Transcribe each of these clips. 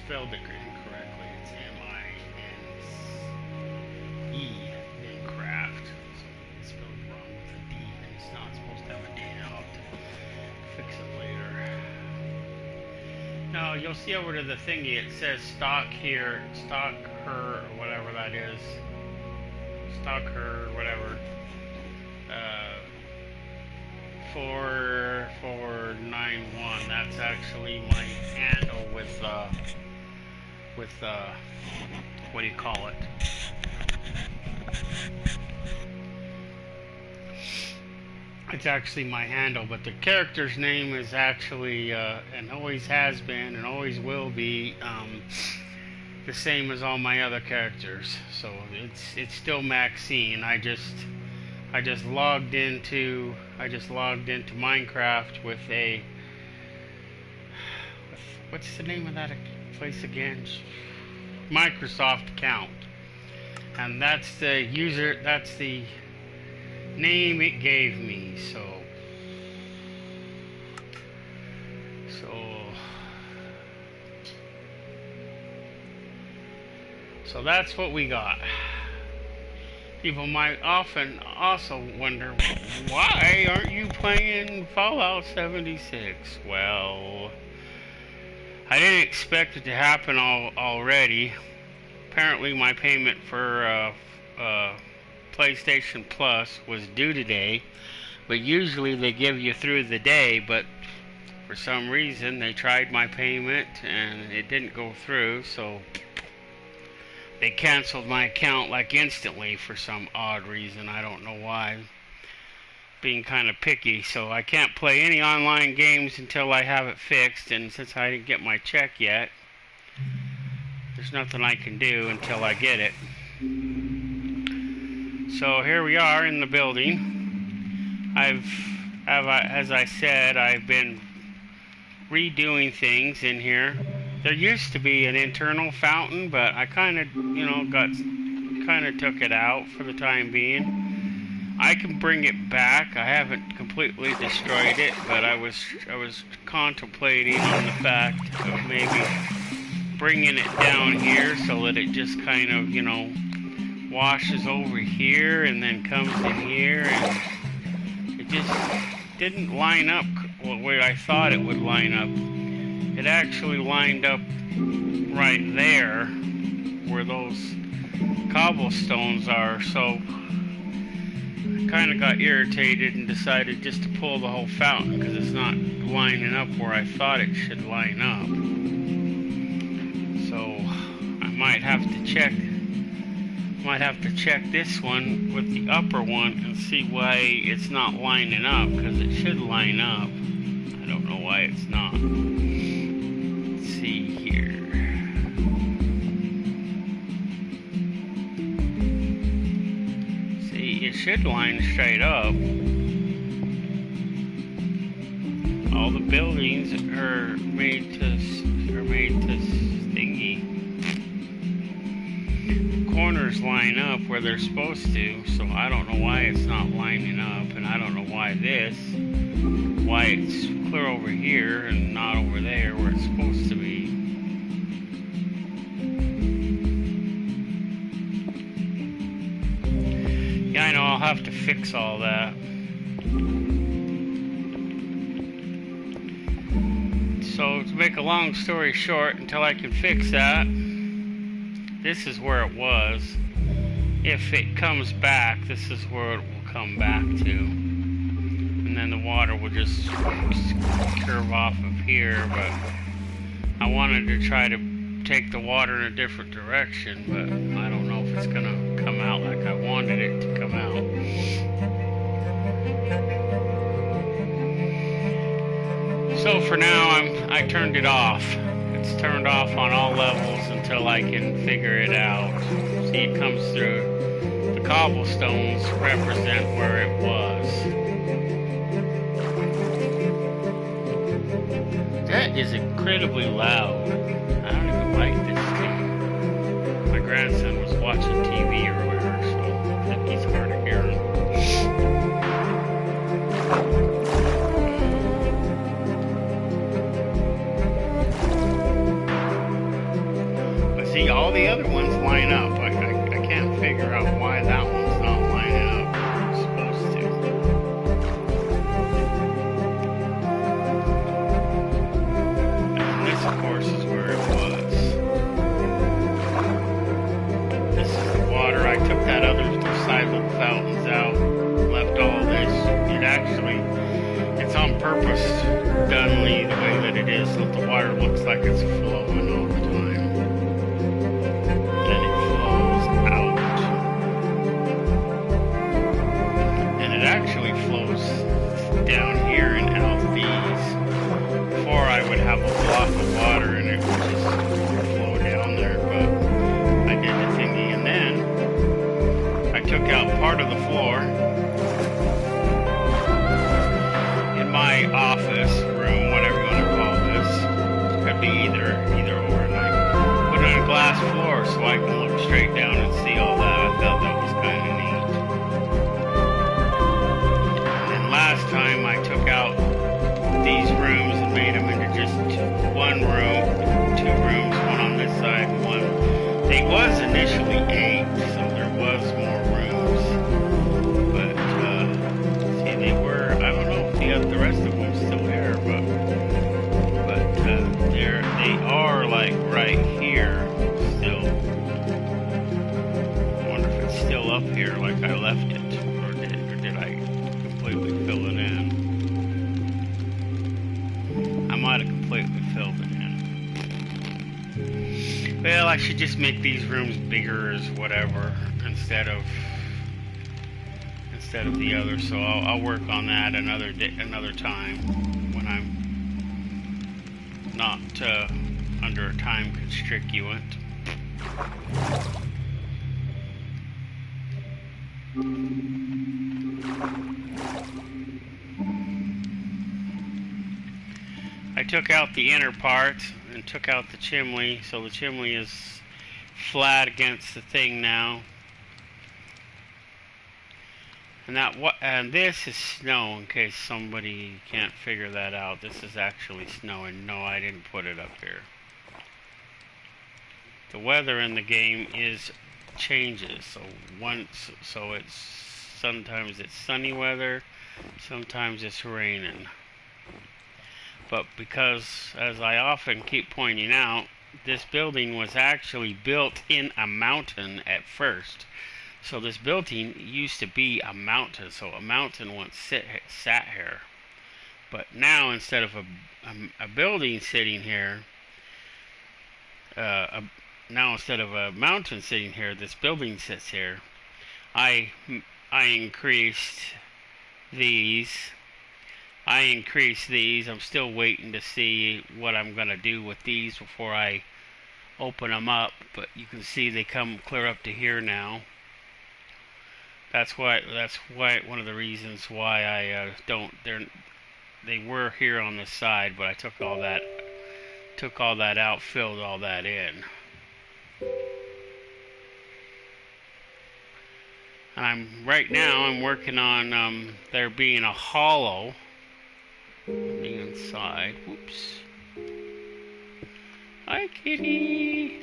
spelled it incorrectly. It's M-I-N-E, Minecraft. So it's spelled wrong with a D, and it's not supposed to have a D. I'll have to fix it later. Now, you'll see over to the thingy, it says stock here, stock her, or whatever that is. Stock her, whatever. 4491. That's actually my handle with what do you call it? It's actually my handle, but the character's name is actually and always has been and always will be the same as all my other characters. So it's still Maxine. I just logged into Minecraft with what's the name of that place again? Microsoft account, and that's the name it gave me. So that's what we got. People might often also wonder, why aren't you playing Fallout 76? Well, I didn't expect it to happen already. Apparently my payment for PlayStation Plus was due today, but usually they give you through the day, but for some reason they tried my payment and it didn't go through, so they canceled my account like instantly for some odd reason. I don't know why. Being kind of picky, so I can't play any online games until I have it fixed, and since I didn't get my check yet, there's nothing I can do until I get it. So here we are in the building. As I said, I've been redoing things in here. There used to be an internal fountain, but I kind of took it out for the time being. I can bring it back. I haven't completely destroyed it, but I was contemplating on the fact of maybe bringing it down here so that it just kind of, washes over here and then comes in here, and it just didn't line up the way I thought it would line up. It actually lined up right there where those cobblestones are, so I kind of got irritated and decided just to pull the whole fountain because it's not lining up where I thought it should line up. So I might have to check this one with the upper one and see why it's not lining up, because it should line up. I don't know why it's not. See here. See, it should line straight up. All the buildings are made to thingy. The corners line up where they're supposed to, so I don't know why it's not lining up, and I don't know why it's clear over here and not over there where it's supposed to be. Yeah, I know, I'll have to fix all that. So, to make a long story short, until I can fix that, this is where it was. If it comes back, this is where it will come back to. And then the water will just curve off of here, but I wanted to try to take the water in a different direction, but I don't know if it's gonna come out like I wanted it to come out. So for now, I turned it off. It's turned off on all levels until I can figure it out. See, it comes through. The cobblestones represent where it was. That is incredibly loud. I don't even like this thing. My grandson was watching TV earlier, so I think he's hard of hearing. the other ones line up. I can't figure out why that one's not lining up where it's supposed to. And this, of course, is where it was. This is the water. I took that other side little fountains out, left all this. It's on purpose done the way that it is, so that the water looks like it's flowing all the time. Then it flows out. And it actually flows down here and out these. Before I would have a block of water and it would just flow down there, but I did the thingy. And then I took out part of the floor. My office room, whatever you want to call this, could be either or, and I put it on a glass floor so I can look straight down and see all that. I thought that was kind of neat. And then last time I took out these rooms and made them into just one room, two rooms, one on this side and one. It was initially 8, so there was more rooms, but see, they were, I don't know if the rest of them still there, but they are like right here still. I wonder if it's still up here like I left it, or did I completely fill it in? I might have completely filled it in. Well, I should just make these rooms bigger as whatever instead of the other, so I'll work on that another time when I'm not under a time constraint. I took out the inner part and took out the chimney, so the chimney is flat against the thing now. And this is snow, in case somebody can't figure that out. This is actually snow, and no, I didn't put it up here. The weather in the game changes. So it's sometimes it's sunny weather, sometimes it's raining. But because, as I often keep pointing out, this building was actually built in a mountain at first. So this building used to be a mountain, so a mountain once sat here. But now, instead of a building sitting here, now instead of a mountain sitting here, this building sits here. I increased these. I'm still waiting to see what I'm going to do with these before I open them up. But you can see they come clear up to here now. That's why one of the reasons why I don't. They were here on the side, but I took all that out, filled all that in. And right now I'm working on there being a hollow on the inside. Whoops. Hi, kitty.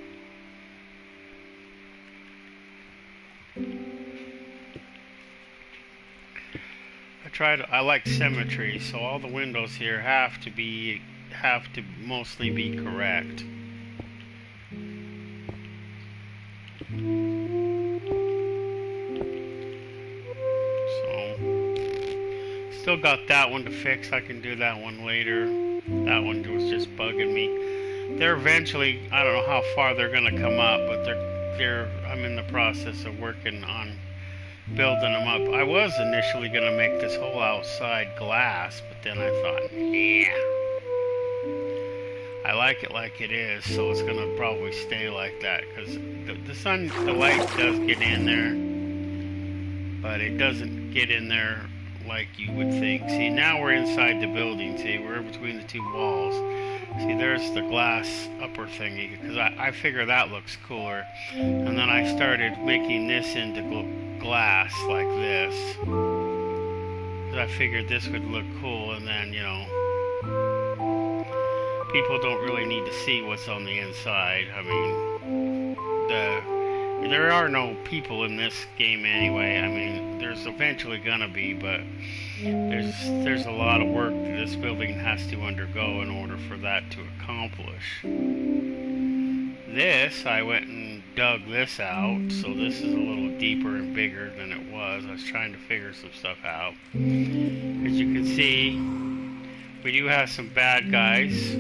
I like symmetry, so all the windows here have to mostly be correct. So still got that one to fix. I can do that one later. That one was just bugging me. They're eventually, I don't know how far they're gonna come up, but I'm in the process of working on building them up. I was initially going to make this whole outside glass, but then I thought, yeah, I like it like it is, so it's going to probably stay like that, because the light does get in there, but it doesn't get in there like you would think. See, now we're inside the building. See, we're between the two walls. See, there's the glass upper thingy, because I figure that looks cooler. And then I started making this into glass like this. Because I figured this would look cool, and then, people don't really need to see what's on the inside. I mean, there are no people in this game anyway. I mean, there's eventually gonna be, but there's a lot of work that this building has to undergo in order for that to accomplish. This, I went and dug this out, so this is a little deeper and bigger than it was. I was trying to figure some stuff out. As you can see, we do have some bad guys.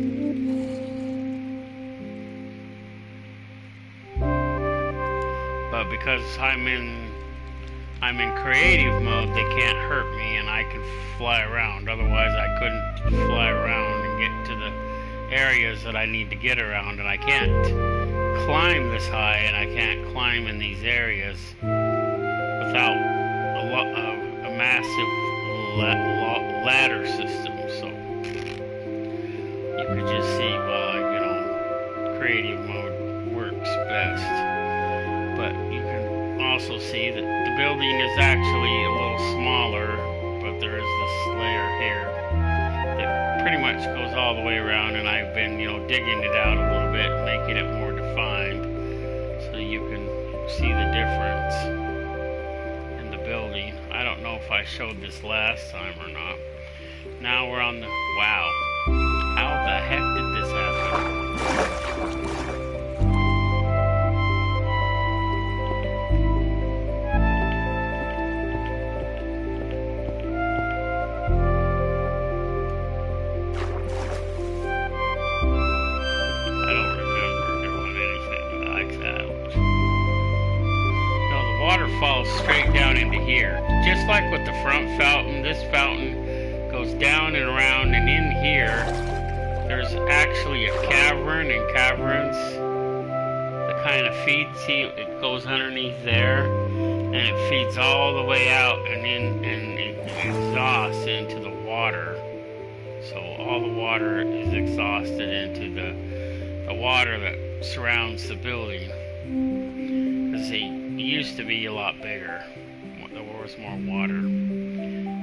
But because I'm in creative mode, they can't hurt me and I can fly around. Otherwise I couldn't fly around and get to the areas that I need to get around, and I can't climb this high and I can't climb in these areas without a massive ladder system. So you could just see why, you know, creative mode works best. But you can also see that the building is actually a little smaller, but there is this layer here that pretty much goes all the way around, and I've been, you know, digging it out a little bit, making it more defined so you can see the difference in the building. I don't know if I showed this last time or not. Now we're on the... Wow. How the heck did this happen? Falls straight down into here. Just like with the front fountain, this fountain goes down and around, and in here there's actually a cavern, and caverns that kind of feeds, see, it goes underneath there and it feeds all the way out and in, and it exhausts into the water. So all the water is exhausted into the water that surrounds the building. See, it used to be a lot bigger. There was more water.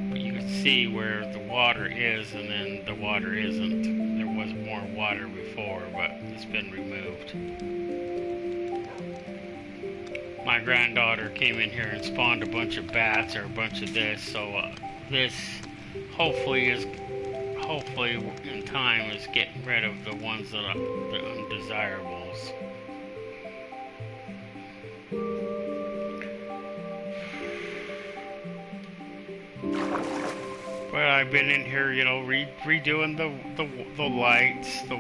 But you can see where the water is and then the water isn't. There was more water before, but it's been removed. My granddaughter came in here and spawned a bunch of bats or a bunch of this, so this hopefully in time is getting rid of the ones that are the undesirables. But I've been in here, you know, redoing the lights, the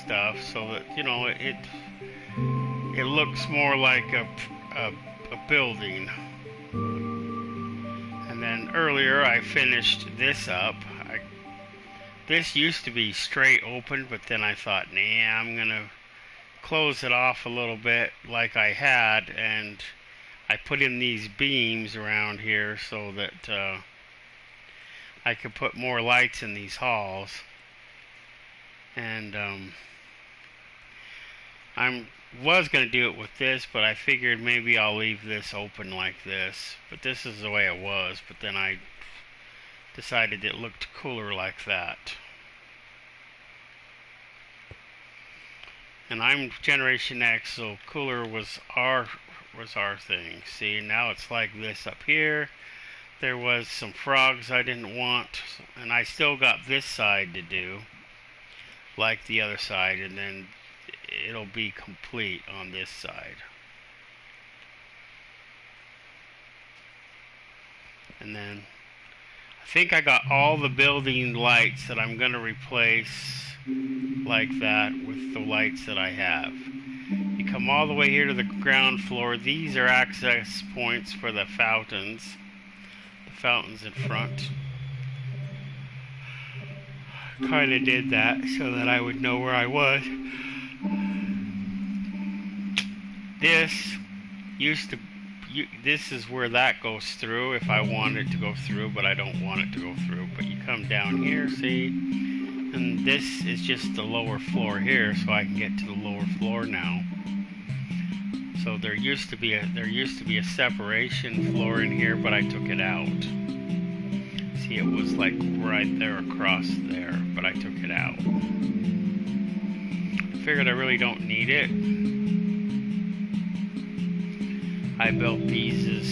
stuff, so that, you know, it looks more like a building. And then earlier I finished this up. This used to be straight open, but then I thought, nah, I'm gonna close it off a little bit like I had, and I put in these beams around here so that I could put more lights in these halls. And I was going to do it with this, but I figured maybe I'll leave this open like this. But this is the way it was, but then I decided it looked cooler like that. And I'm Generation X, so cooler was our thing. See, now it's like this up here. There was some frogs I didn't want, and I still got this side to do, like the other side, and then it'll be complete on this side. And then I think I got all the building lights that I'm going to replace like that with the lights that I have. You come all the way here to the ground floor. These are access points for the fountains. The fountains in front. Kind of did that so that I would know where I was. This used to, this is where that goes through if I want it to go through, but I don't want it to go through. But you come down here, see, and this is just the lower floor here, so I can get to the lower floor now. So there used to be a separation floor in here, but I took it out. See, See, it was like right there across there, but I took it out. Figured I really don't need it. I built these as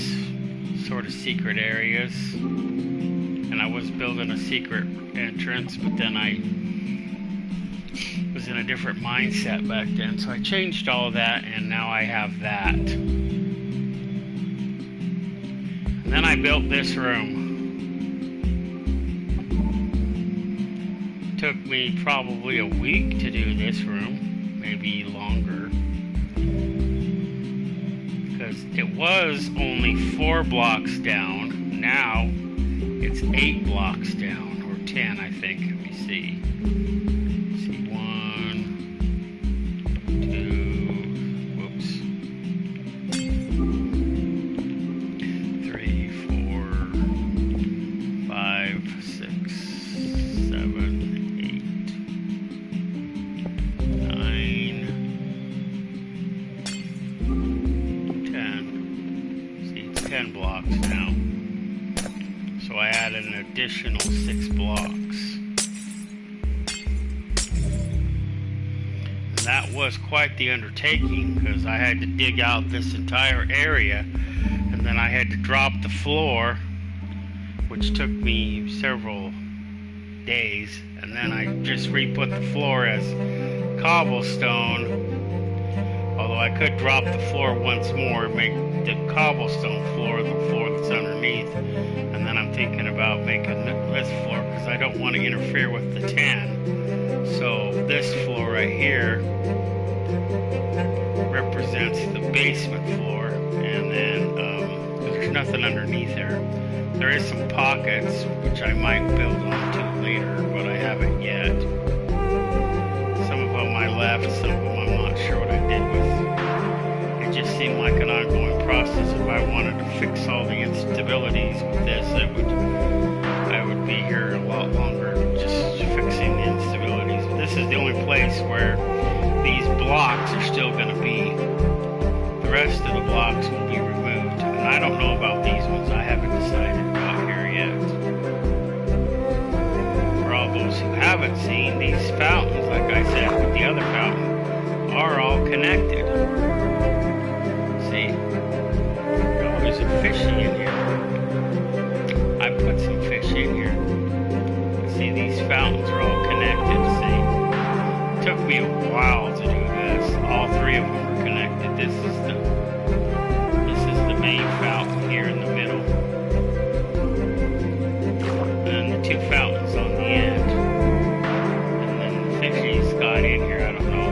sort of secret areas, and I was building a secret entrance, but then I was in a different mindset back then, so I changed all of that, and now I have that. And then I built this room. Took me probably a week to do this room, maybe longer, because it was only 4 blocks down. Now it's 8 blocks down, or 10, I think. Let me see. See, 1, 2, 3, 4, 5, 6, 7. 10 blocks now. So I added an additional 6 blocks. And that was quite the undertaking, because I had to dig out this entire area, and then I had to drop the floor, which took me several days, and then I just re-put the floor as cobblestone. Although I could drop the floor once more and make the cobblestone floor the floor that's underneath. And then I'm thinking about making this floor, because I don't want to interfere with the 10. So this floor right here represents the basement floor. And then there's nothing underneath there. There is some pockets, which I might build onto later, but I haven't yet. Some of them I left, some of them I'm not sure what I did with. It just seemed like an ongoing process. If I wanted to fix all the instabilities with this, I would be here a lot longer just fixing the instabilities. But this is the only place where these blocks are still going to be. The rest of the blocks will be removed. And I don't know about these ones. I haven't decided about here yet. For all those who haven't seen, these fountains, like I said with the other fountain, are all connected. See? Oh, there's a fishy in here. I put some fish in here. See, these fountains are all connected, see? It took me a while to do this. All 3 of them are connected. This is the main fountain here in the middle. And the 2 fountains on the end. And then the fishies got in here, I don't know.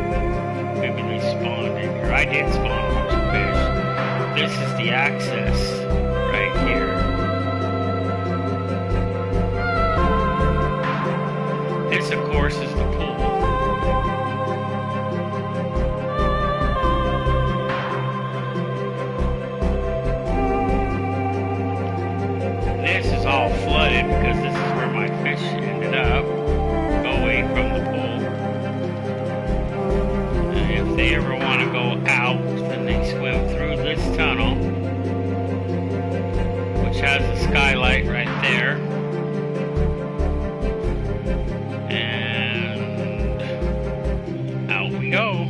Maybe they spawned in here. I did spawn a bunch of fish. This is the access right here. This, of course, is the pool. This is all flooded because this is where my fish ended up, away from the pool. And if they ever want to go out, then they swim through this tunnel, which has a skylight right there. And out we go.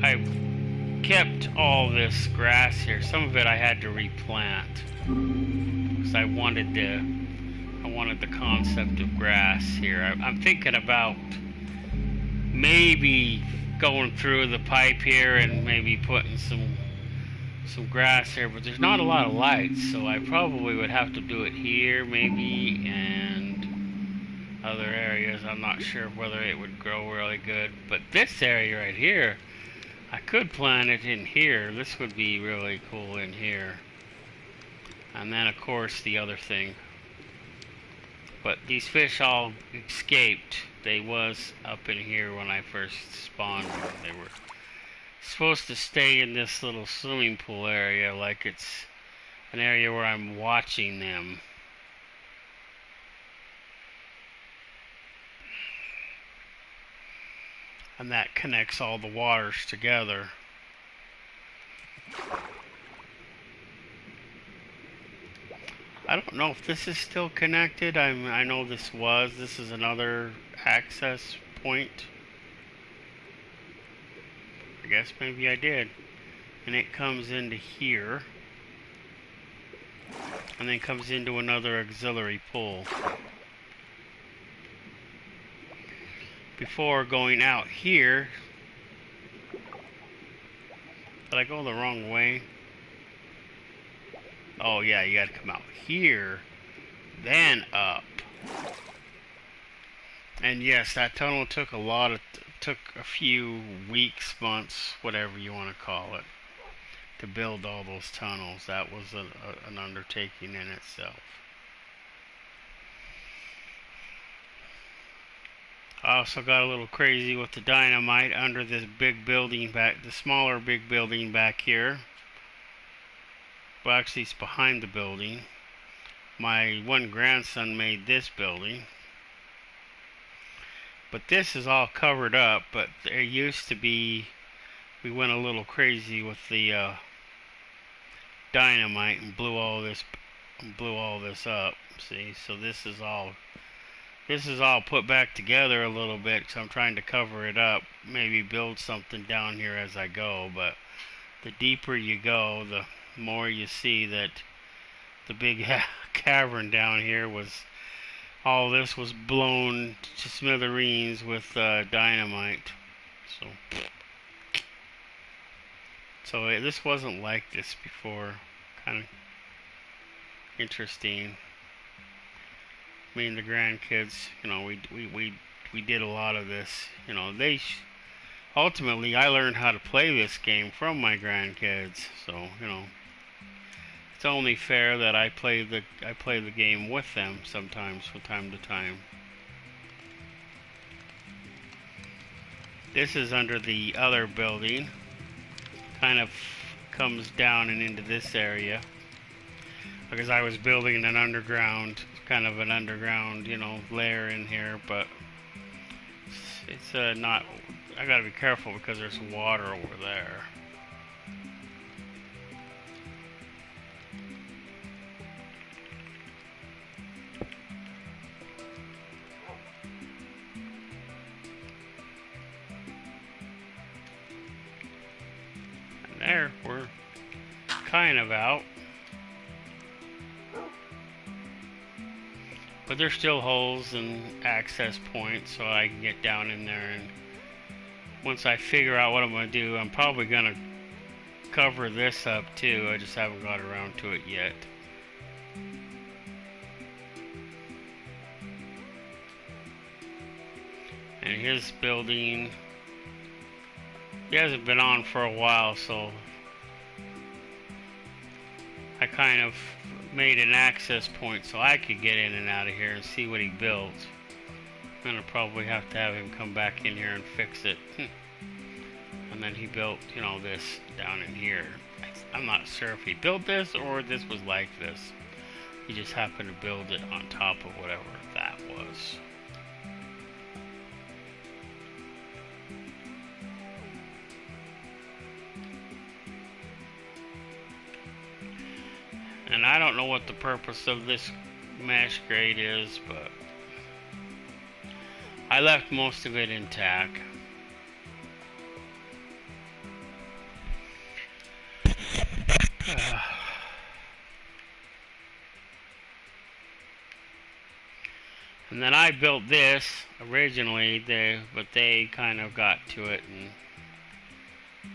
I kept all this grass here. Some of it I had to replant because I wanted the concept of grass here. I'm thinking about maybe going through the pipe here and maybe putting some grass here, but there's not a lot of lights, so I probably would have to do it here maybe, and other areas. I'm not sure whether it would grow really good, but this area right here, I could plant it in here. This would be really cool in here. And then of course the other thing. But these fish all escaped. They was up in here when I first spawned them. They were supposed to stay in this little swimming pool area, like it's an area where I'm watching them. and that connects all the waters together. I don't know if this is still connected. I know this was. This is another access point. I guess maybe I did. And it comes into here. And then comes into another auxiliary pool. Before going out here. Did I go the wrong way? Oh yeah, you gotta come out here. Then up. And yes, that tunnel took took a few weeks, months, whatever you want to call it, to build all those tunnels. That was an undertaking in itself. I also got a little crazy with the dynamite under this big building back, the smaller big building back here. Well, actually it's behind the building. My one grandson made this building. But this is all covered up, but there used to be, we went a little crazy with the dynamite and blew all this up. See, so this is all put back together a little bit, so I'm trying to cover it up, maybe build something down here as I go. But the deeper you go, the more you see that the big cavern down here was, all this was blown to smithereens with dynamite. So this wasn't like this before. Kind of interesting. Me and the grandkids, you know, we did a lot of this. You know, ultimately I learned how to play this game from my grandkids. So you know, it's only fair that I play the game with them sometimes from time to time. This is under the other building. Kind of comes down and into this area. Because I was building an underground, kind of an underground, you know, lair in here, but it's not, I gotta be careful because there's water over there. And there, we're kind of out. But there's still holes and access points, so I can get down in there. And once I figure out what I'm going to do, I'm probably going to cover this up too. I just haven't got around to it yet. And his building, he hasn't been on for a while, so I kind of made an access point so I could get in and out of here and see what he built. I'm gonna probably have to have him come back in here and fix it. And then he built, you know, this down in here. I'm not sure if he built this or this was like this. He just happened to build it on top of whatever that was. And I don't know what the purpose of this mesh grate is, but I left most of it intact. And then I built this originally, but they kind of got to it and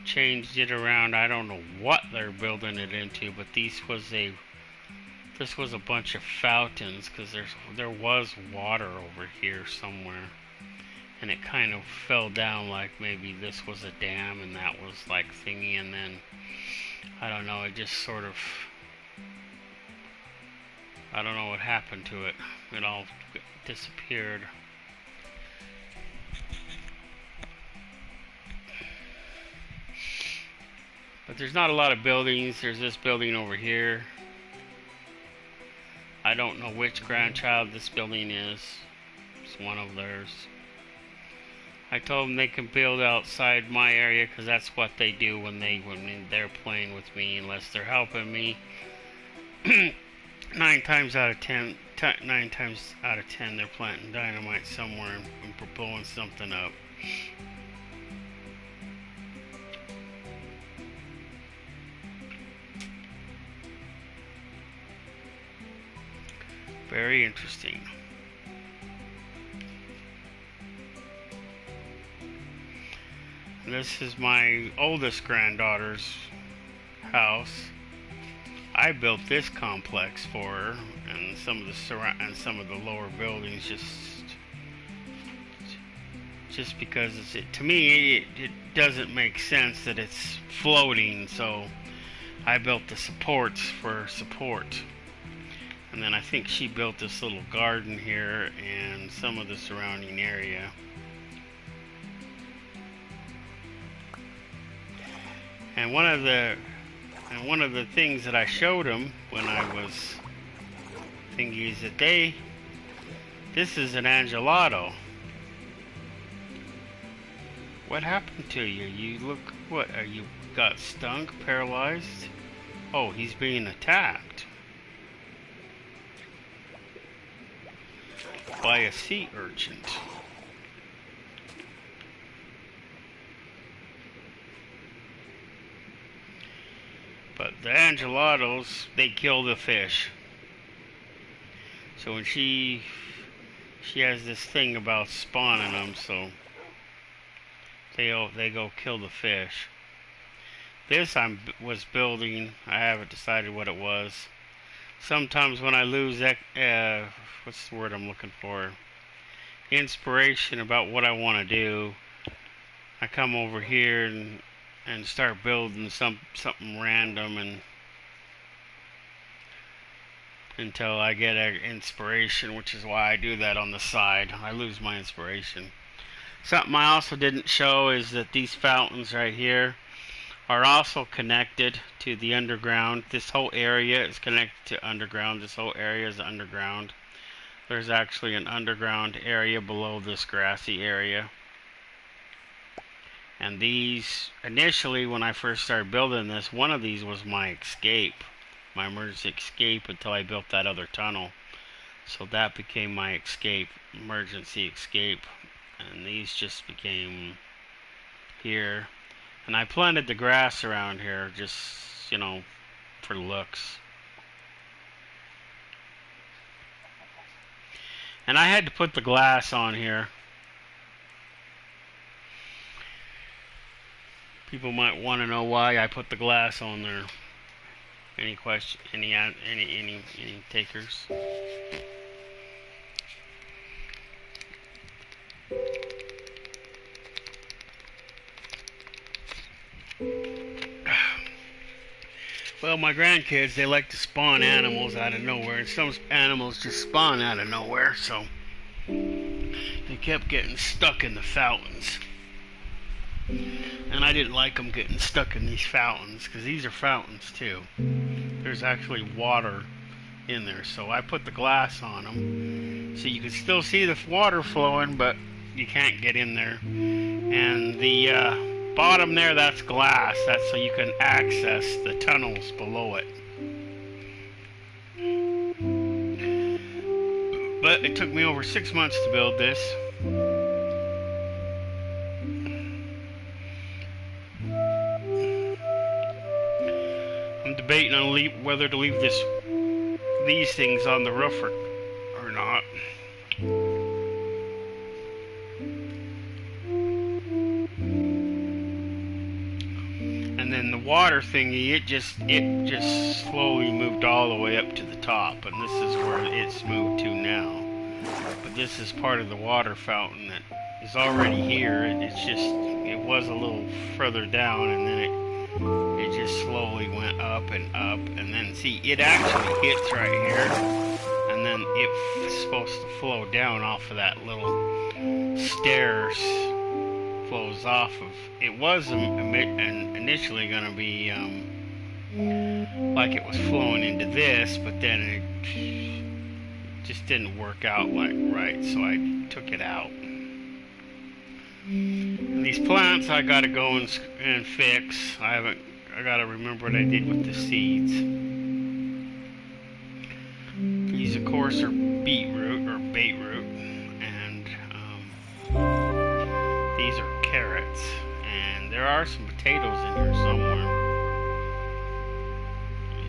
changed it around. I don't know what they're building it into, but this was a bunch of fountains, because there was water over here somewhere, and it kind of fell down like maybe this was a dam and that was like thingy, and then I don't know, it just sort of, I don't know what happened to it. It all disappeared. But there's not a lot of buildings. There's this building over here. I don't know which grandchild this building is. It's one of theirs. I told them they can build outside my area because that's what they do when they're playing with me, unless they're helping me. 9 times out of ten, they're planting dynamite somewhere and blowing something up. Very interesting. This is my oldest granddaughter's house. I built this complex for her, and some of the lower buildings just because to me it doesn't make sense that it's floating. So I built the supports for support. And then I think she built this little garden here and some of the surrounding area. And one of the things that I showed them when I was thinking is that this is an angelato. What happened to you? You look, what, are you got stunk, paralyzed? Oh, he's being attacked by a sea urchin. But the angelatos, they kill the fish. So when she has this thing about spawning them, so they go kill the fish. This was building. I haven't decided what it was. Sometimes when I lose what's the word I'm looking for? Inspiration about what I want to do, I come over here and start building something random until I get an inspiration, which is why I do that on the side. I lose my inspiration. Something I also didn't show is that these fountains right here are also connected to the underground. This whole area is connected to underground. This whole area is underground. There's actually an underground area below this grassy area. And these, initially when I first started building this, one of these was my escape, my emergency escape, until I built that other tunnel. So that became my escape, emergency escape. And these just became here. And I planted the grass around here just, for looks. And I had to put the glass on here. People might want to know why I put the glass on there. Any question? Any takers? Well, my grandkids, they like to spawn animals out of nowhere, and some animals just spawn out of nowhere, so they kept getting stuck in the fountains. And I didn't like them getting stuck in these fountains, because these are fountains too. There's actually water in there, so I put the glass on them, so you can still see the water flowing, but you can't get in there. And the bottom there, that's glass. That's so you can access the tunnels below it. But it took me over 6 months to build this. I'm debating on whether to leave these things on the roof or not. And then the water thingy, it just slowly moved all the way up to the top, and this is where it's moved to now. But this is part of the water fountain that is already here, and it was a little further down, and then it just slowly went up, and then see, it actually hits right here, and then it's supposed to flow down off of that little stairs. Flows off of. It was initially going to be like it was flowing into this, but then it just didn't work out right, so I took it out. And these plants I gotta go and fix. I gotta remember what I did with the seeds. These, of course, are beetroot or beetroot, and these are carrots. And there are some potatoes in here somewhere.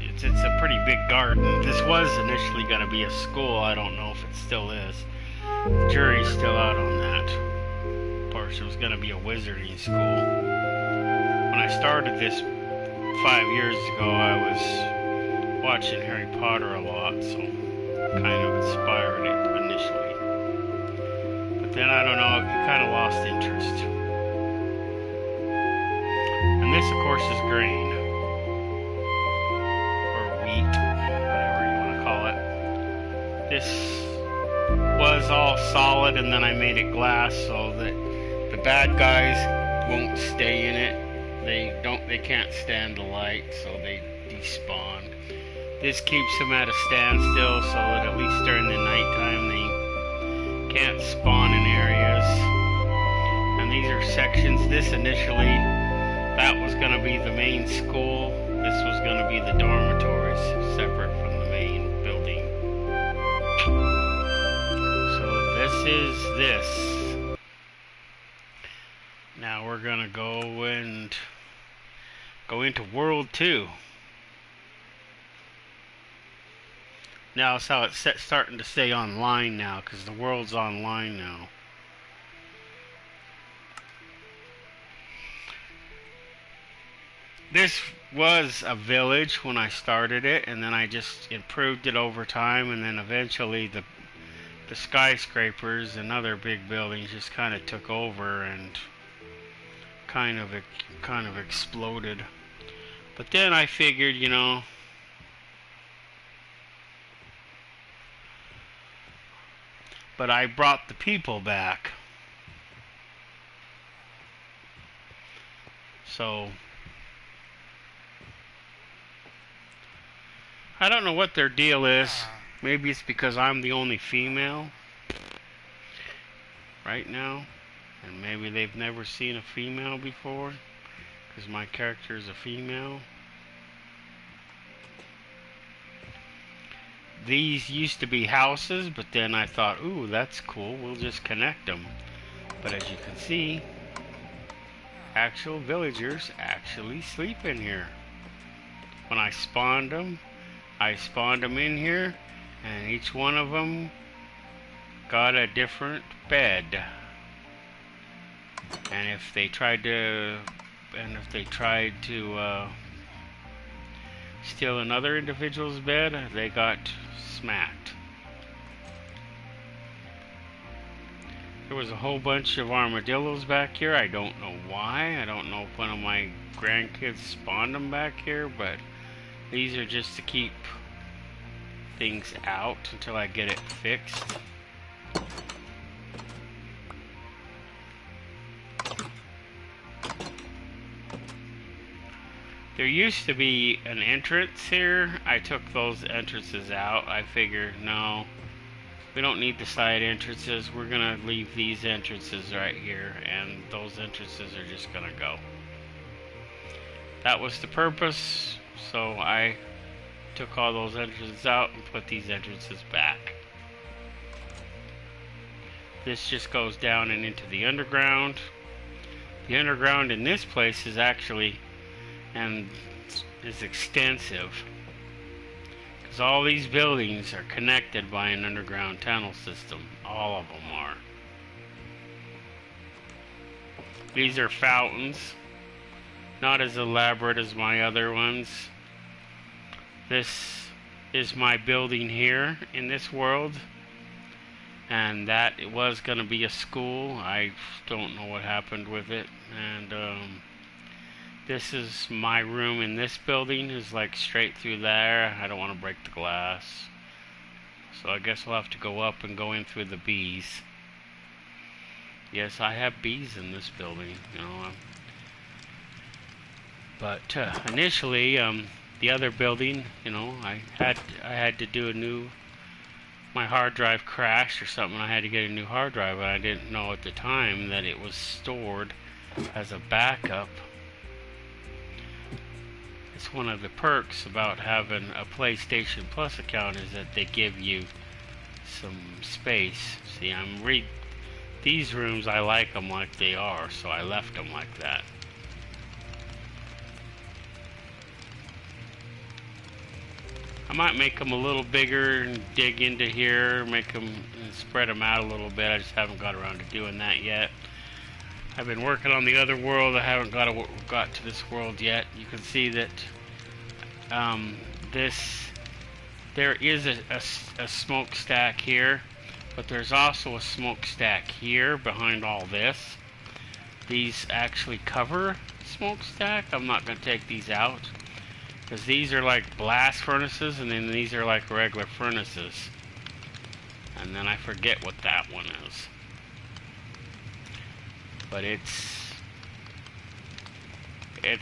It's a pretty big garden. This was initially going to be a school. I don't know if it still is. The jury's still out on that. Of course, it was going to be a wizarding school. When I started this 5 years ago, I was watching Harry Potter a lot, so kind of inspired it initially. But then, I don't know, it kind of lost interest. And this, of course, is grain. Whatever you want to call it. This was all solid, and then I made it glass so that the bad guys won't stay in it. They can't stand the light, so they despawn. This keeps them at a standstill so that at least during the nighttime they can't spawn in areas. And these are sections. This initially, that was going to be the main school. This was going to be the dormitories, separate from the main building. So this is this. Now we're going to go into World 2. Now it's how it's starting to stay online now, because the world's online now. This was a village when I started it, and then I just improved it over time, and then eventually the skyscrapers and other big buildings just kind of took over and kind of exploded. But then I figured, you know, but I brought the people back. So I don't know what their deal is. Maybe it's because I'm the only female right now, and maybe they've never seen a female before because my character is a female. These used to be houses, but then I thought, ooh, that's cool, we'll just connect them. But as you can see, actual villagers actually sleep in here. When I spawned them in here, and each one of them got a different bed. And if they tried to steal another individual's bed, they got smacked. There was a whole bunch of armadillos back here. I don't know why. I don't know if one of my grandkids spawned them back here, but these are just to keep things out until I get it fixed. There used to be an entrance here. I took those entrances out. I figured, no, we don't need the side entrances. We're gonna leave these entrances right here, and those entrances are just gonna go. That was the purpose, so I took all those entrances out and put these entrances back. This just goes down and into the underground. The underground in this place is actually is extensive, because all these buildings are connected by an underground tunnel system. All of them are. These are fountains, not as elaborate as my other ones. This is my building here in this world, and that it was going to be a school. I don't know what happened with it. And this is my room in this building, is like straight through there. I don't want to break the glass, so I guess I'll have to go up and go in through the bees. Yes, I have bees in this building, you know. But initially, the other building, you know, I had to do a new my hard drive crashed or something. I had to get a new hard drive, and I didn't know at the time that it was stored as a backup. It's one of the perks about having a PlayStation Plus account is that they give you some space. See, these rooms, I like them like they are, so I left them like that. I might make them a little bigger and dig into here, make them and spread them out a little bit. I just haven't got around to doing that yet. I've been working on the other world. I haven't got to this world yet. You can see that there is a smokestack here, but there's also a smokestack here behind all this. These actually cover smokestack. I'm not going to take these out because these are like blast furnaces, and then these are like regular furnaces. And then I forget what that one is. But it's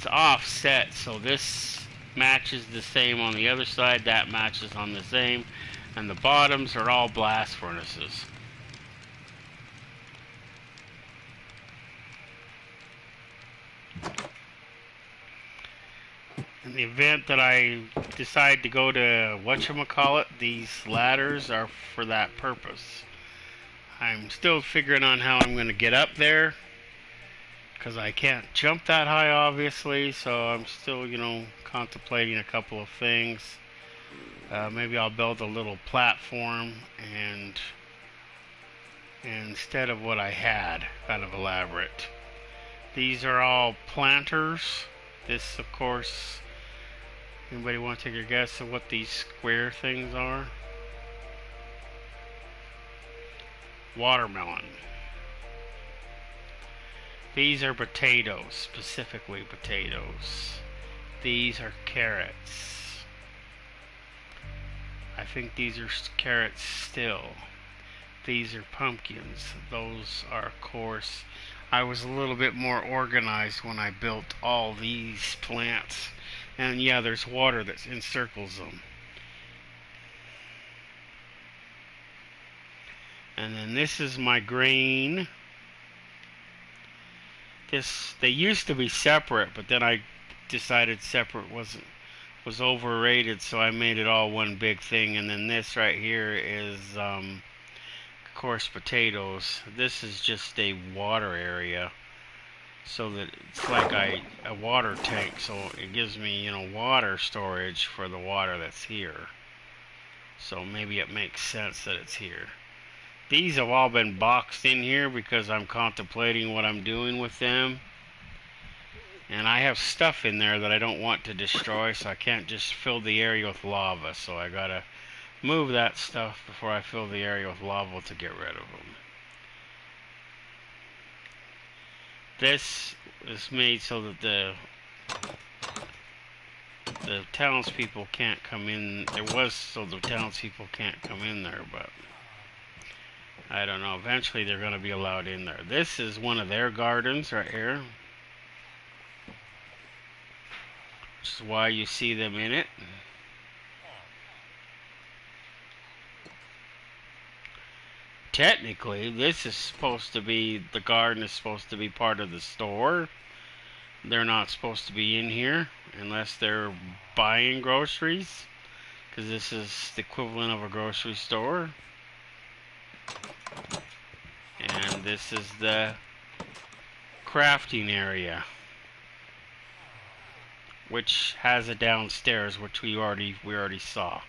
offset, so this matches the same on the other side, that matches on the same, and the bottoms are all blast furnaces. In the event that I decide to go to whatchamacallit, these ladders are for that purpose. I'm still figuring on how I'm going to get up there, because I can't jump that high, obviously, so I'm still, contemplating a couple of things. Maybe I'll build a little platform, and instead of what I had, kind of elaborate. These are all planters. This, of course, anybody want to take a guess of what these square things are? Watermelon. These are potatoes, specifically potatoes. These are carrots. I think these are carrots still. These are pumpkins. Those are, of course, I was a little bit more organized when I built all these plants. And yeah, there's water that encircles them. And then this is my grain. They used to be separate, but then I decided separate was overrated, so I made it all one big thing. And then this right here is of course potatoes. This is just a water area, so that it's like a water tank, so it gives me water storage for the water that's here. So maybe it makes sense that it's here. These have all been boxed in here because I'm contemplating what I'm doing with them. And I have stuff in there that I don't want to destroy, so I can't just fill the area with lava. So I gotta move that stuff before I fill the area with lava to get rid of them. This is made so that the townspeople can't come in. It was so the townspeople can't come in there, but I don't know. Eventually they're going to be allowed in there. This is one of their gardens right here, which is why you see them in it. Technically, this is supposed to be, the garden is supposed to be part of the store. They're not supposed to be in here unless they're buying groceries, because this is the equivalent of a grocery store. And this is the crafting area, which has a downstairs, which we already saw.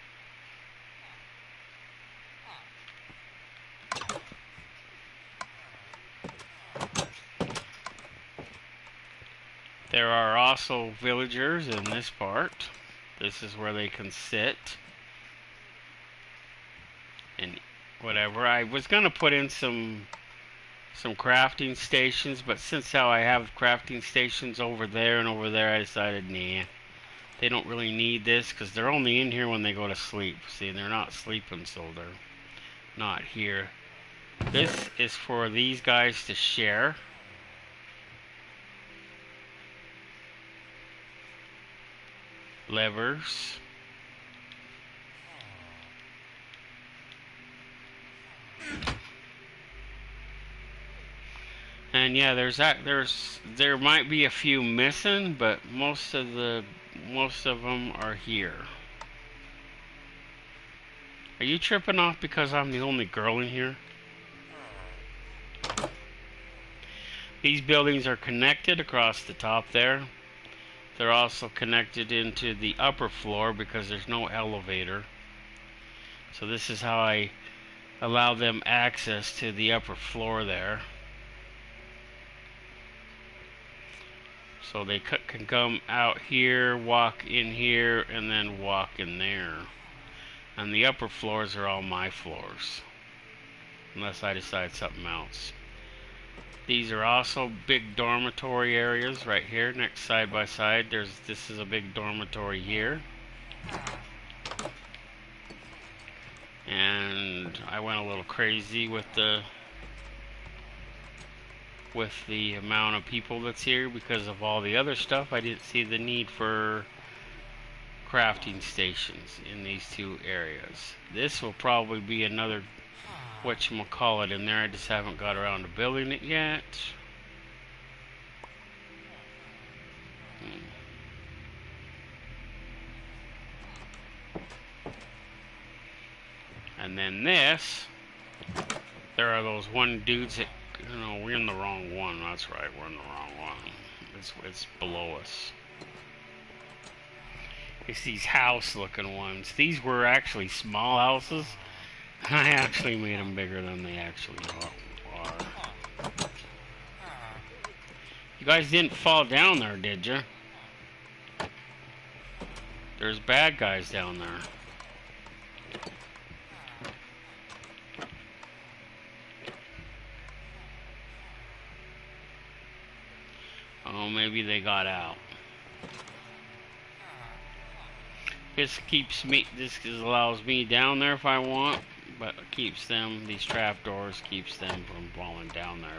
There are also villagers in this part. This is where they can sit and whatever. I was gonna put in some crafting stations, but since how I have crafting stations over there and over there, I decided, nah, they don't really need this, because they're only in here when they go to sleep. See, they're not sleeping, so they're not here. This is for these guys to share. Levers. And yeah, there might be a few missing, but most of them are here. Are you tripping off because I'm the only girl in here? These buildings are connected across the top there. They're also connected into the upper floor because there's no elevator. So this is how I allow them access to the upper floor there. So they can come out here, walk in here, and then walk in there. And the upper floors are all my floors, unless I decide something else. These are also big dormitory areas right here, next side by side. This is a big dormitory here. And I went a little crazy with the amount of people that's here because of all the other stuff. I didn't see the need for crafting stations in these two areas. This will probably be another whatchamacallit in there. I just haven't got around to building it yet. And then this, there are those one dudes that, we're in the wrong one. That's right, we're in the wrong one. It's below us. It's these house-looking ones. These were actually small houses. I actually made them bigger than they actually are. You guys didn't fall down there, did you? There's bad guys down there. Oh, maybe they got out. This allows me down there if I want, but it keeps them, these trapdoors keeps them from falling down there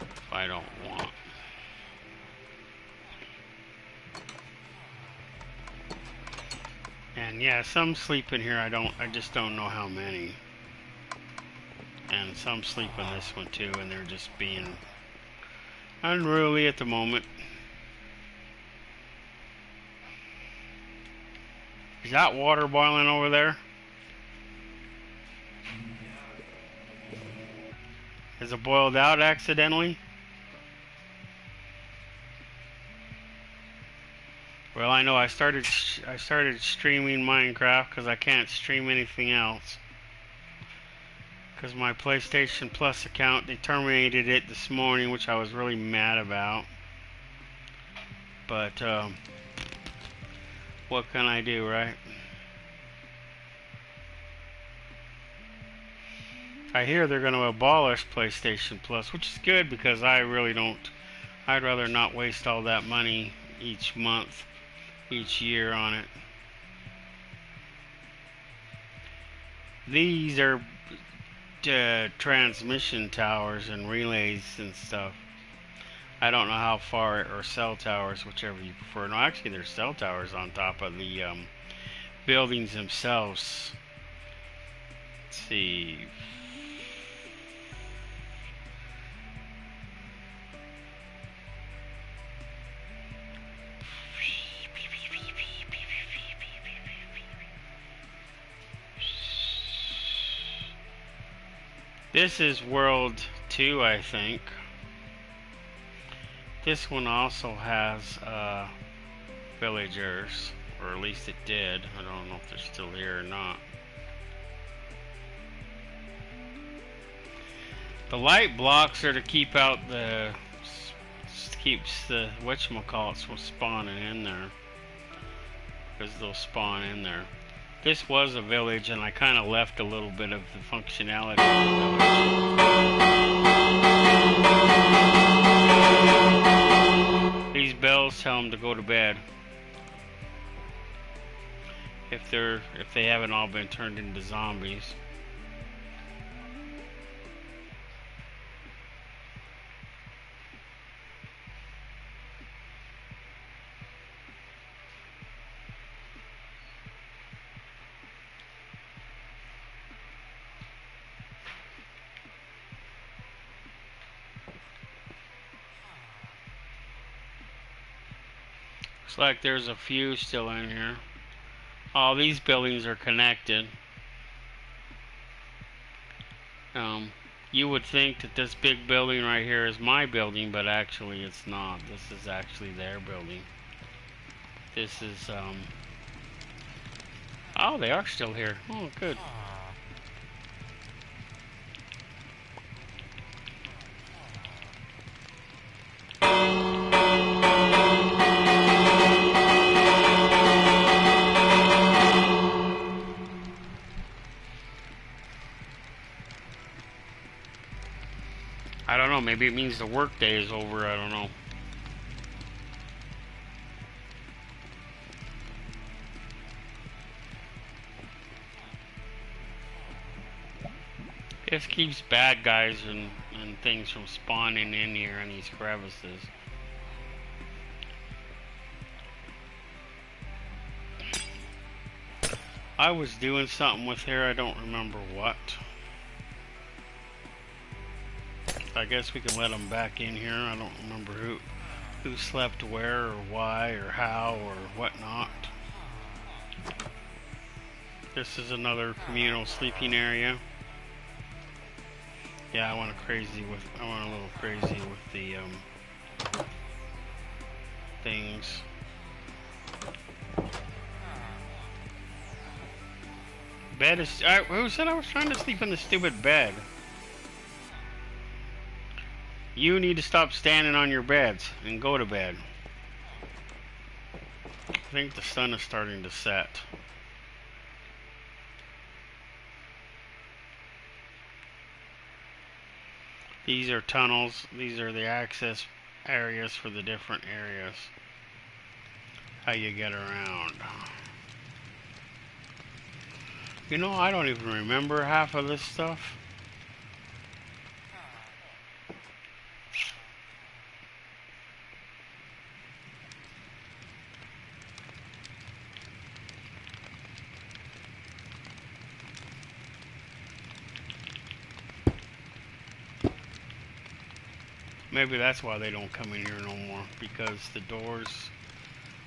if I don't want. And yeah, some sleep in here. I just don't know how many. And some sleep in this one too, and they're just being unruly at the moment. Is that water boiling over there? Has it boiled out accidentally? Well, I know I started streaming Minecraft because I can't stream anything else. Because my PlayStation Plus account, they terminated it this morning, which I was really mad about. But what can I do, right? I hear they're going to abolish PlayStation Plus, which is good because I really don't. I'd rather not waste all that money each month, each year on it. These are transmission towers and relays and stuff. I don't know how far, or cell towers, whichever you prefer. No, actually, there's cell towers on top of the buildings themselves. Let's see. This is World 2, I think. This one also has villagers, or at least it did. I don't know if they're still here or not. The light blocks are to keep out keeps the whatchamacallits from spawning in there, because they'll spawn in there. This was a village, and I kind of left a little bit of the functionality of the village. These bells tell them to go to bed. If they haven't all been turned into zombies. Looks like there's a few still in here. All these buildings are connected. You would think that this big building right here is my building, but actually it's not. This is actually their building. This is, oh, they are still here. Oh, good. I don't know, maybe it means the work day is over, I don't know. This keeps bad guys and things from spawning in here in these crevices. I was doing something with here, I don't remember what. I guess we can let them back in here. I don't remember who slept where or why or how or whatnot. This is another communal sleeping area. Yeah, I went a little crazy with the things. Bed is. Who said I was trying to sleep in the stupid bed? You need to stop standing on your beds and go to bed. I think the sun is starting to set. These are tunnels. These are the access areas for the different areas. How you get around. You know, I don't even remember half of this stuff. Maybe that's why they don't come in here no more, because the doors,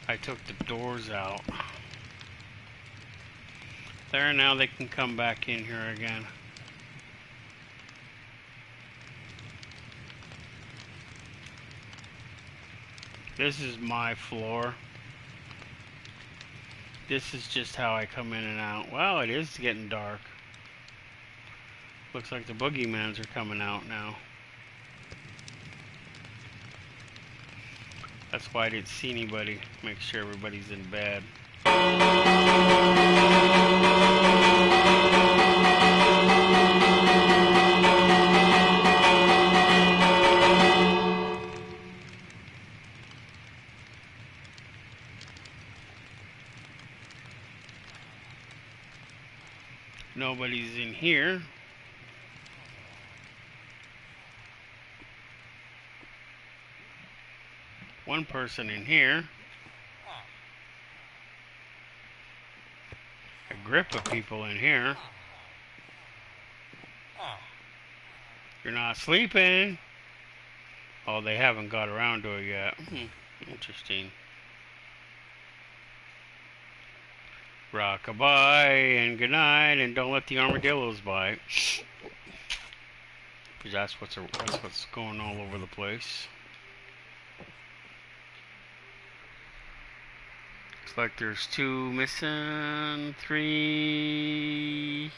I took the doors out. There, now they can come back in here again. This is my floor. This is just how I come in and out. Well, it is getting dark. Looks like the boogeymans are coming out now. That's why I didn't see anybody. Make sure everybody's in bed. Nobody's in here. One person in here. A grip of people in here. You're not sleeping. Oh, they haven't got around to it yet. Interesting. Rockabye and good night, and don't let the armadillos bite. Because that's what's going all over the place. Looks like there's 2 missing, 3,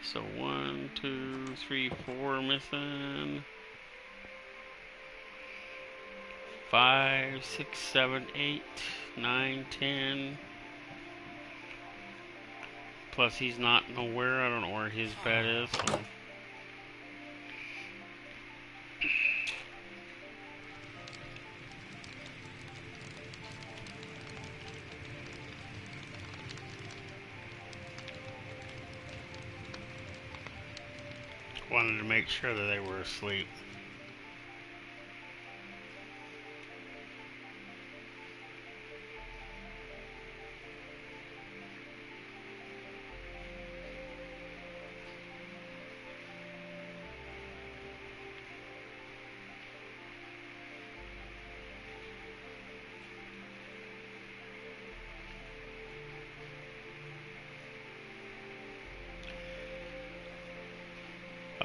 so 1, 2, 3, 4 missing. 5, 6, 7, 8, 9, 10. Plus he's not nowhere. I don't know where his bed is. So. Wanted to make sure that they were asleep.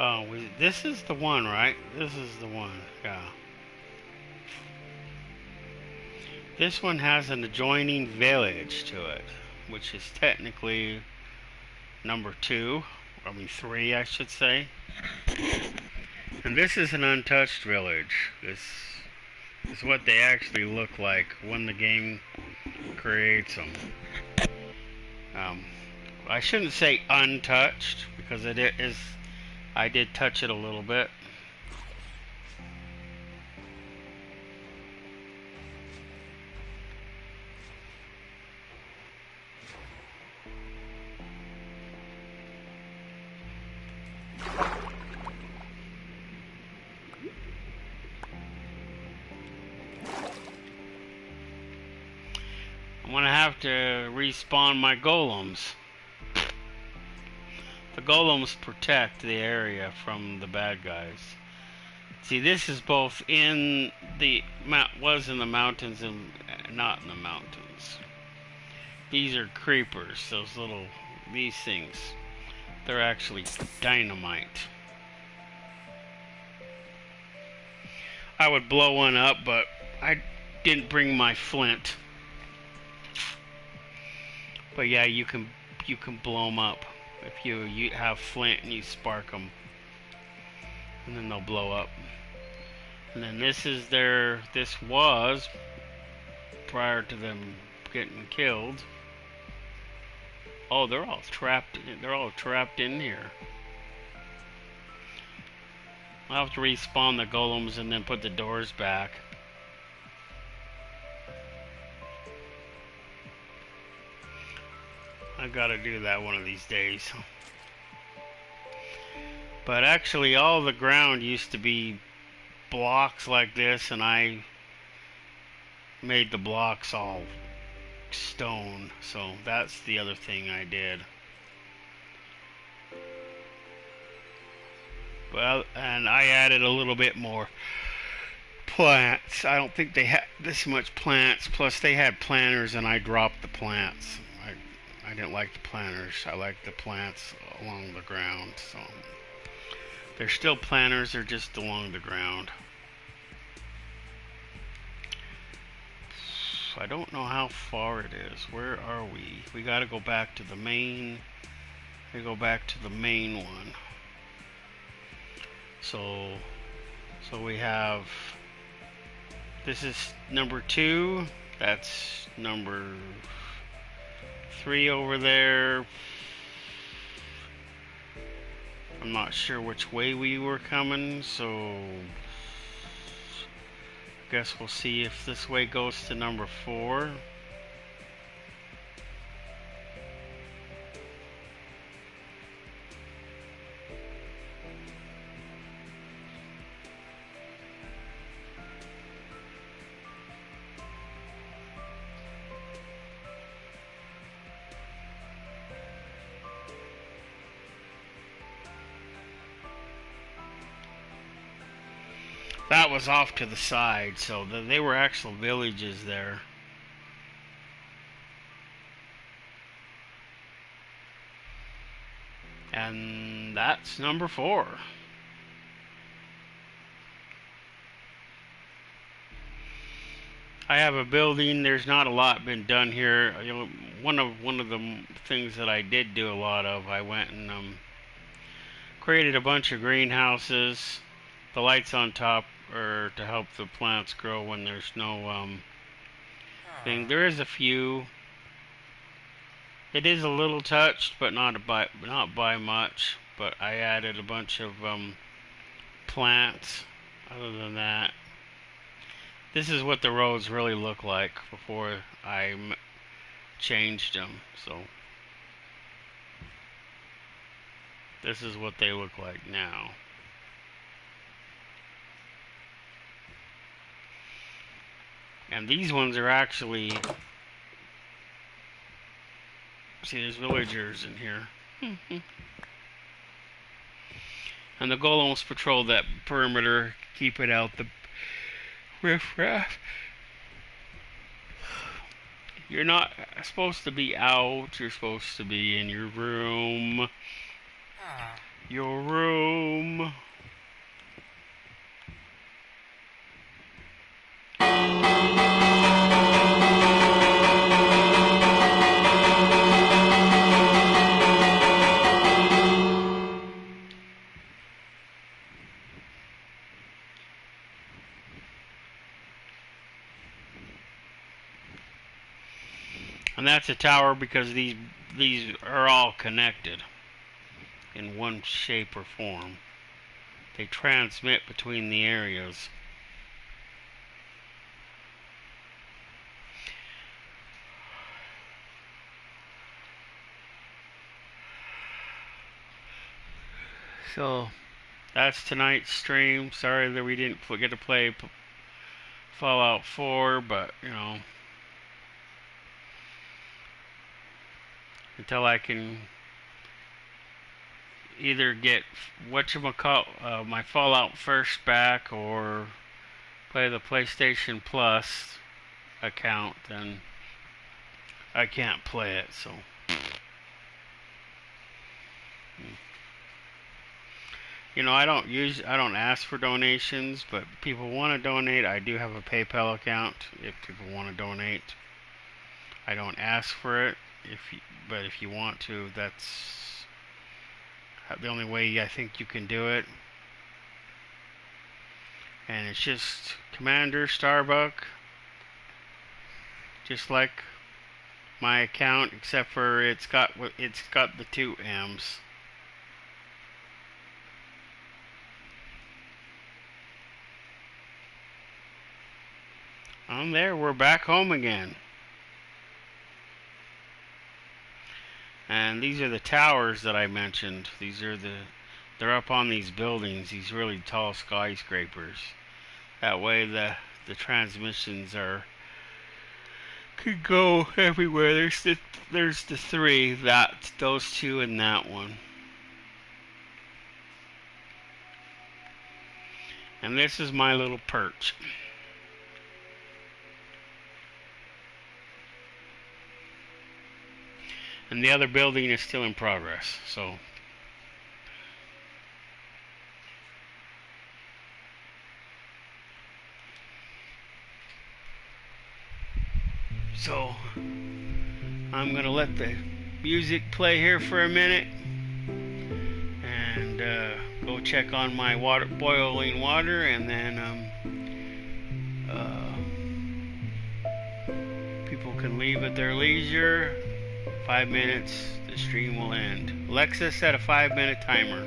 Oh, this is the one, right? This is the one, yeah. This one has an adjoining village to it, which is technically number 2. I mean 3, I should say. And this is an untouched village. This is what they actually look like when the game creates them. Um, I shouldn't say untouched, because it is. I did touch it a little bit. I'm gonna have to respawn my golems. The golems protect the area from the bad guys. See, this is both in the was in the mountains and not in the mountains. These are creepers. These things. They're actually dynamite. I would blow one up, but I didn't bring my flint. But yeah, you can blow them up if you have flint and you spark them, and then they'll blow up. And then this was prior to them getting killed. Oh, they're all trapped in here. I'll have to respawn the golems and then put the doors back. I gotta do that one of these days. But actually, all the ground used to be blocks like this, and I made the blocks all stone. So that's the other thing I did. Well, and I added a little bit more plants. I don't think they had this much plants. Plus, they had planters, and I dropped the plants. I didn't like the planters. I like the plants along the ground. So they're still planters. They're just along the ground. I don't know how far it is. Where are we? We got to go back to the main. We go back to the main one. So we have. This is number 2. That's number 3 over there. I'm not sure which way we were coming, so guess we'll see if this way goes to number 4. That was off to the side, so they were actual villages there. And that's number 4. I have a building. There's not a lot been done here. You know, one of the things that I did do a lot of, I went and created a bunch of greenhouses. The lights on top are to help the plants grow when there's no thing. There is a few. It is a little touched, but not by much. But I added a bunch of plants. Other than that, this is what the roads really look like before I changed them. So this is what they look like now. And these ones are actually, see, there's villagers in here. And the golems patrol that perimeter, keep it out the riffraff. You're not supposed to be out, you're supposed to be in your room. your room. And that's a tower because these are all connected in one shape or form. They transmit between the areas. So that's tonight's stream. Sorry that we didn't get to play Fallout 4, but you know, until I can either get my Fallout first back or play the PlayStation Plus account, then I can't play it. So you know, I don't ask for donations, but people want to donate. I do have a PayPal account if people want to donate. I don't ask for it, but if you want to, that's the only way I think you can do it. And it's just Commander Starbuck, just like my account, except for it's got the 2 M's. I'm there. We're back home again. And these are the towers that I mentioned. They're up on these buildings, these really tall skyscrapers. That way the transmissions could go everywhere. There's the 3, those 2 and that one. And this is my little perch. And the other building is still in progress, so I'm gonna let the music play here for a minute and go check on my boiling water, and then people can leave at their leisure. 5 minutes, the stream will end. Alexa set a 5-minute timer.